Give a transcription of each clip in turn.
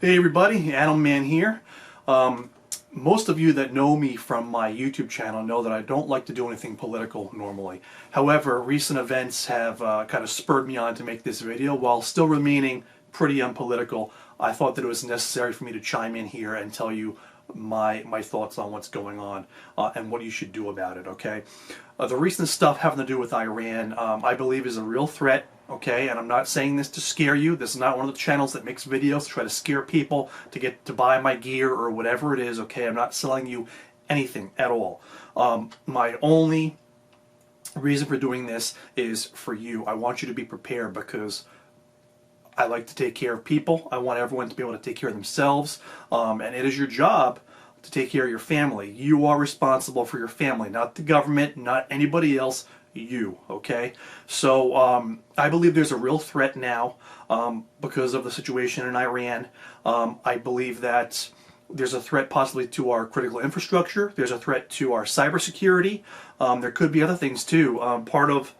Hey everybody, Adam Man here. Most of you that know me from my YouTube channel know that I don't like to do anything political normally. However, recent events have kind of spurred me on to make this video. While still remaining pretty unpolitical, I thought that it was necessary for me to chime in here and tell you my thoughts on what's going on and what you should do about it, okay? The recent stuff having to do with Iran, I believe is a real threat, okay? And I'm not saying this to scare you. This is not one of the channels that makes videos to try to scare people to get to buy my gear or whatever it is, okay? I'm not selling you anything at all. My only reason for doing this is for you. I want you to be prepared because I like to take care of people. I want everyone to be able to take care of themselves, and it is your job to take care of your family. You are responsible for your family, not the government, not anybody else, you, okay? So I believe there's a real threat now because of the situation in Iran. I believe that there's a threat possibly to our critical infrastructure. There's a threat to our cybersecurity. There could be other things too. Part of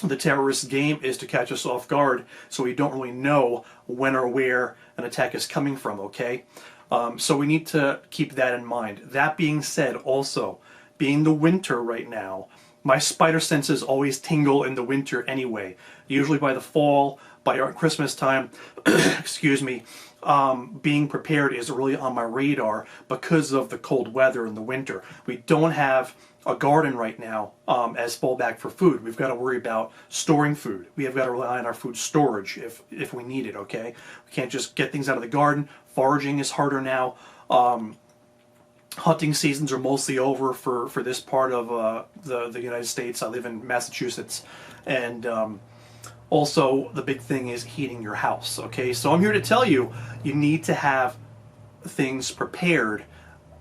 the terrorist game is to catch us off guard so we don't really know when or where an attack is coming from, okay? So we need to keep that in mind. That being said, also, being the winter right now, my spider senses always tingle in the winter anyway. Usually by the fall, by Christmas time, excuse me, being prepared is really on my radar because of the cold weather in the winter. We don't have a garden right now as fallback for food. We've got to worry about storing food. We have got to rely on our food storage if we need it, okay? We can't just get things out of the garden. Foraging is harder now. Hunting seasons are mostly over for this part of the United States. I live in Massachusetts, and also the big thing is heating your house, okay? So I'm here to tell you, you need to have things prepared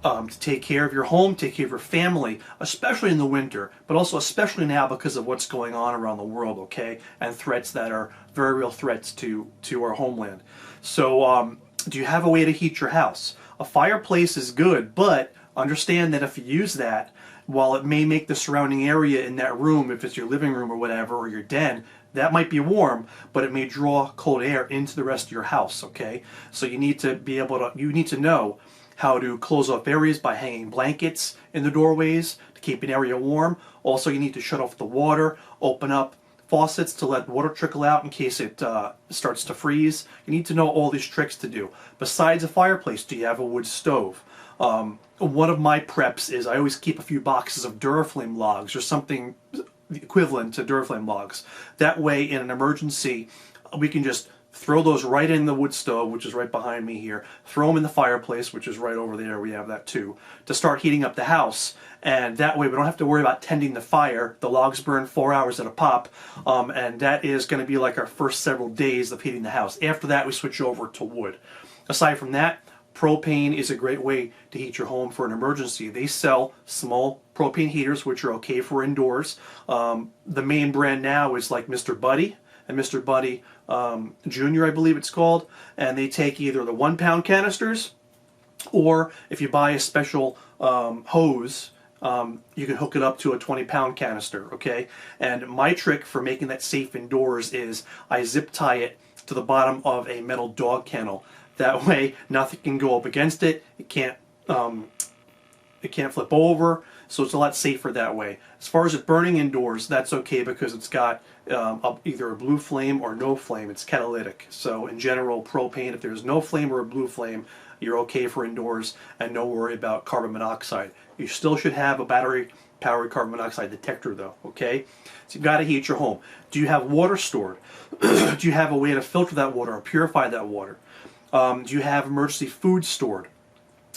to take care of your home, take care of your family, especially in the winter, but also especially now because of what's going on around the world, okay? And threats that are very real threats to our homeland. So do you have a way to heat your house? A fireplace is good, but understand that if you use that, while it may make the surrounding area in that room, if it's your living room or whatever, or your den, that might be warm, but it may draw cold air into the rest of your house, okay? So you need to be able to, you need to know how to close off areas by hanging blankets in the doorways to keep an area warm. Also, you need to shut off the water, open up faucets to let water trickle out in case it starts to freeze. You need to know all these tricks to do. Besides a fireplace, do you have a wood stove? One of my preps is I always keep a few boxes of Duraflame logs or something equivalent to Duraflame logs. That way, in an emergency, we can just throw those right in the wood stove, which is right behind me here. Throw them in the fireplace, which is right over there. We have that too, to start heating up the house. And that way we don't have to worry about tending the fire. The logs burn 4 hours at a pop, and that is going to be like our first several days of heating the house. After that, we switch over to wood. Aside from that, propane is a great way to heat your home for an emergency. They sell small propane heaters, which are okay for indoors. The main brand now is like Mr. Buddy and Mr. Buddy Junior, I believe it's called, and they take either the 1 pound canisters, or if you buy a special hose, you can hook it up to a 20-pound canister, okay? And my trick for making that safe indoors is I zip tie it to the bottom of a metal dog kennel. That way nothing can go up against it. It can't flip over, so it's a lot safer that way. As far as it burning indoors, that's okay because it's got either a blue flame or no flame. It's catalytic. So in general, propane, if there's no flame or a blue flame, you're okay for indoors, and no worry about carbon monoxide. You still should have a battery-powered carbon monoxide detector though, okay? So you've got to heat your home. Do you have water stored? Do you have a way to filter that water or purify that water? Do you have emergency food stored?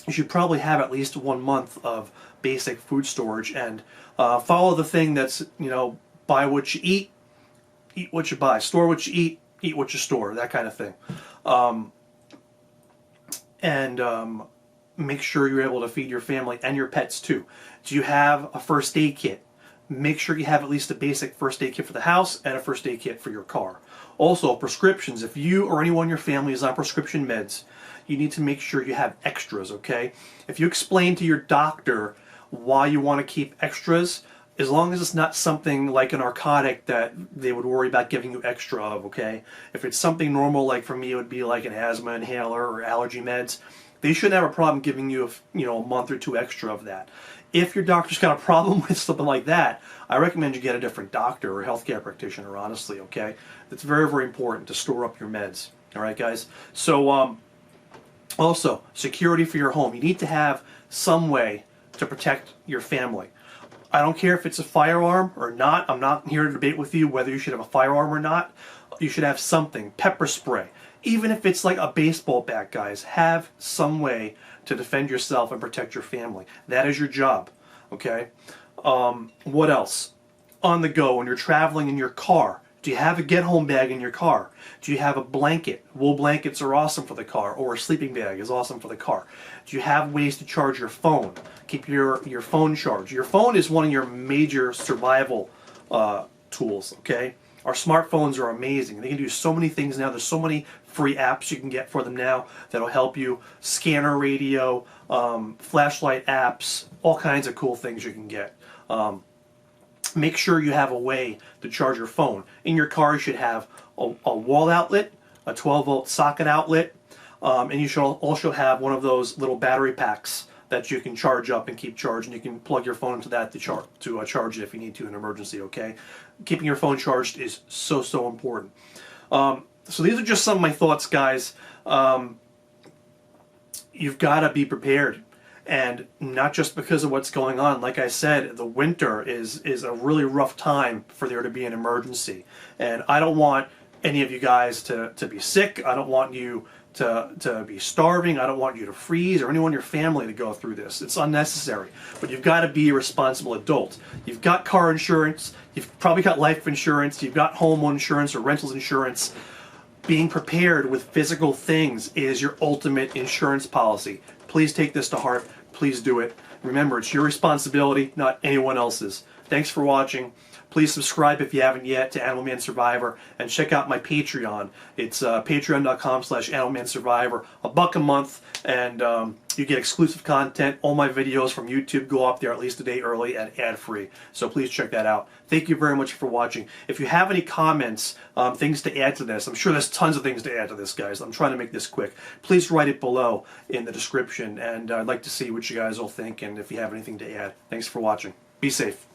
You should probably have at least 1 month of basic food storage, and follow the thing that's, you know, buy what you eat what you buy, store what you eat what you store, that kind of thing. Make sure you're able to feed your family and your pets too. Do you have a first aid kit? Make sure you have at least a basic first aid kit for the house and a first aid kit for your car. Also, prescriptions. If you or anyone in your family is on prescription meds, you need to make sure you have extras, okay? If you explain to your doctor why you want to keep extras, as long as it's not something like a narcotic that they would worry about giving you extra of, okay? If it's something normal, like for me, it would be like an asthma inhaler or allergy meds, they shouldn't have a problem giving you, a month or two extra of that. If your doctor's got a problem with something like that, I recommend you get a different doctor or healthcare practitioner, honestly, okay? It's very, very important to store up your meds, all right, guys? So, also, security for your home. You need to have some way to protect your family. I don't care if it's a firearm or not. I'm not here to debate with you whether you should have a firearm or not. You should have something, pepper spray. Even if it's like a baseball bat, guys, have some way to defend yourself and protect your family. That is your job, okay? What else? On the go, when you're traveling in your car, do you have a get-home bag in your car? Do you have a blanket? Wool blankets are awesome for the car, or a sleeping bag is awesome for the car. Do you have ways to charge your phone? Keep your phone charged. Your phone is one of your major survival tools, okay? Our smartphones are amazing. They can do so many things now. There's so many free apps you can get for them now that'll help you. Scanner radio, flashlight apps, all kinds of cool things you can get. Make sure you have a way to charge your phone. In your car, you should have a wall outlet, a 12-volt socket outlet, and you should also have one of those little battery packs that you can charge up and keep charged, and you can plug your phone into that to charge it if you need to in an emergency, okay? Keeping your phone charged is so, so important. So these are just some of my thoughts, guys. You've got to be prepared. And not just because of what's going on. Like I said, the winter is a really rough time for there to be an emergency. And I don't want any of you guys to be sick. I don't want you to be starving. I don't want you to freeze or anyone in your family to go through this. It's unnecessary. But you've got to be a responsible adult. You've got car insurance. You've probably got life insurance. You've got home insurance or rentals insurance. Being prepared with physical things is your ultimate insurance policy. Please take this to heart. Please do it. Remember, it's your responsibility, not anyone else's. Thanks for watching. Please subscribe if you haven't yet to Animal Man Survivor, and check out my Patreon. It's patreon.com/AnimalManSurvivor. $1 a month, and you get exclusive content. All my videos from YouTube go up there at least a day early and ad-free. So please check that out. Thank you very much for watching. If you have any comments, things to add to this, I'm sure there's tons of things to add to this, guys. I'm trying to make this quick. Please write it below in the description, and I'd like to see what you guys all think and if you have anything to add. Thanks for watching. Be safe.